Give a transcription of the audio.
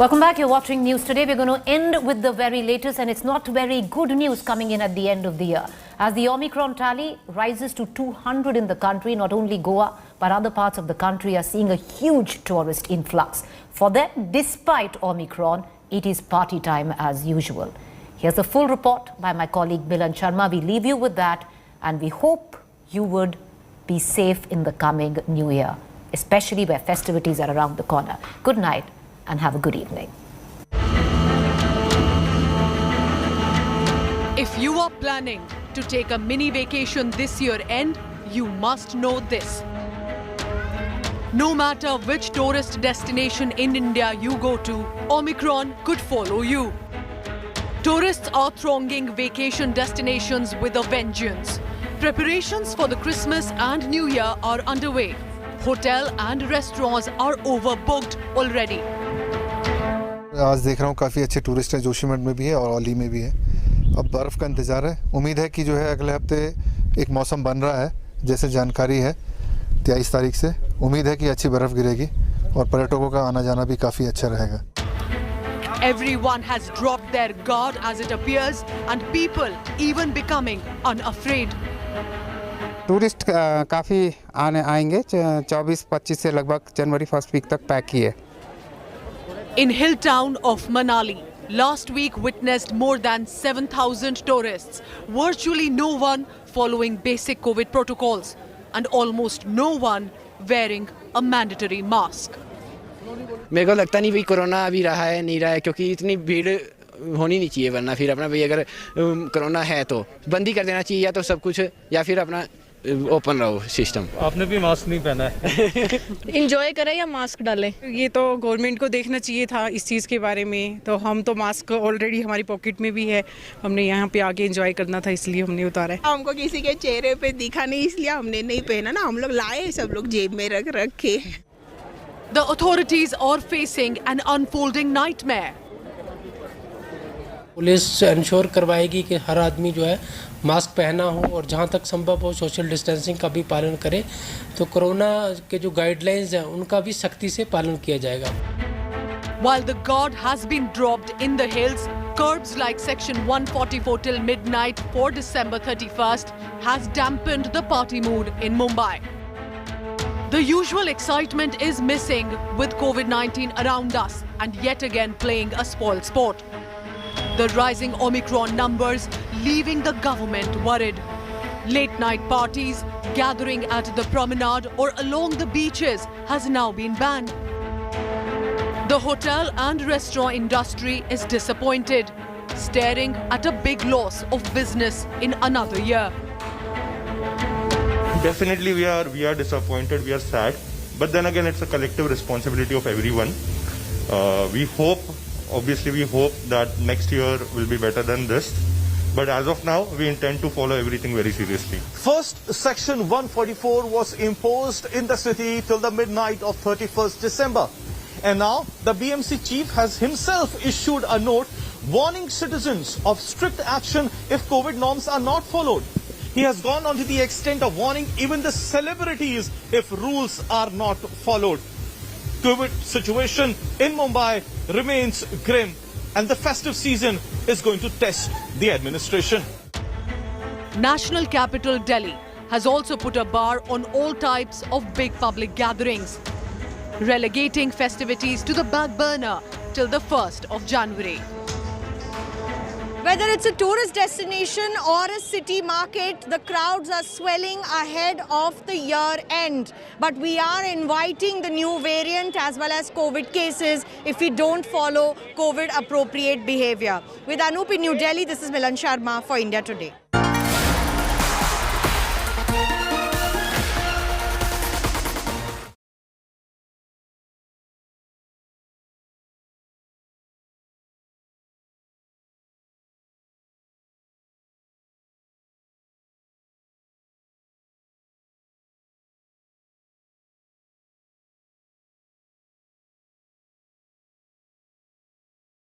Welcome back. You're watching News Today. We're going to end with the very latest, and it's not very good news coming in at the end of the year. As the Omicron tally rises to 200 in the country, not only Goa, but other parts of the country are seeing a huge tourist influx. For them, despite Omicron, it is party time as usual. Here's a full report by my colleague Milan Sharma. We leave you with that, and we hope you would be safe in the coming new year, especially where festivities are around the corner. Good night and have a good evening. If you are planning to take a mini vacation this year end, you must know this. No matter which tourist destination in India you go to, Omicron could follow you. Tourists are thronging vacation destinations with a vengeance. Preparations for the Christmas and New Year are underway. Hotel and restaurants are overbooked already. आज देख रहा हूँ काफ़ी अच्छे tourist हैं, जोशीमठ में भी है और औली में भी है। अब बर्फ़ का इंतज़ार है। उम्मीद है कि जो है अगले हफ्ते एक मौसम बन रहा है, जैसे जानकारी है 23 तारीख से। उम्मीद है कि अच्छी बर्फ़ गिरेगी और पर्यटकों का आना जाना भी काफ़ी अच्छा रहेगा। Everyone has dropped their guard as it appears, and people even becoming unafraid. Tourist काफ़ी आएंगे, 24-25 से लगभग जनवरी फर्स्ट वीक तक पैक ही है। In hill town of Manali, last week witnessed more than 7,000 tourists, virtually no one following basic COVID protocols, and almost no one wearing a mandatory mask. मेरे को लगता नहीं भाई कोरोना अभी रहा है नहीं रहा है, क्योंकि इतनी भीड़ होनी नहीं चाहिए, वरना फिर अपना भाई अगर कोरोना है तो बंद ही कर देना चाहिए, या तो सब कुछ या फिर अपना ओपन रहो सिस्टम। आपने भी मास्क नहीं पहना है। इंजॉय करें या मास्क डालें? ये तो गवर्नमेंट को देखना चाहिए था इस चीज़ के बारे में। तो हम तो मास्क ऑलरेडी हमारी पॉकेट में भी है, हमने यहाँ पे आके एंजॉय करना था इसलिए हमने उतारा है। हमको किसी के चेहरे पे दिखा नहीं इसलिए हमने नहीं पहना ना, हम लोग लाए सब लोग जेब में रख रखे। The authorities are facing an unfolding nightmare. Police ensure करवाएगी कि हर आदमी जो है मास्क पहना हो और जहां तक संभव हो सोशल डिस्टेंसिंग का भी पालन करे, तो कोरोना के जो गाइडलाइंस हैं उनका भी सख्ती से पालन किया जाएगा। While the guard has been dropped in the hills, curbs like Section 144 till midnight for December 31st has dampened the party mood in Mumbai. The usual excitement is missing with COVID-19 around us and yet again playing a spoil sport. The rising Omicron numbers leaving the government worried. Late night parties, gathering at the promenade or along the beaches has now been banned. The hotel and restaurant industry is disappointed, staring at a big loss of business in another year. Definitely we are disappointed, we are sad, but then again it's a collective responsibility of everyone. Obviously we hope that next year will be better than this, but as of now we intend to follow everything very seriously. First, Section 144 was imposed in the city till the midnight of 31st December. And now the BMC chief has himself issued a note warning citizens of strict action if COVID norms are not followed. He has gone on to the extent of warning even the celebrities if rules are not followed. COVID situation in Mumbai remains grim, and the festive season is going to test the administration. National capital Delhi has also put a bar on all types of big public gatherings, relegating festivities to the back burner till the 1st of January. Whether it's a tourist destination or a city market, the crowds are swelling ahead of the year end. But we are inviting the new variant as well as COVID cases if we don't follow COVID appropriate behavior. With Anup in New Delhi, this is Milan Sharma for India Today.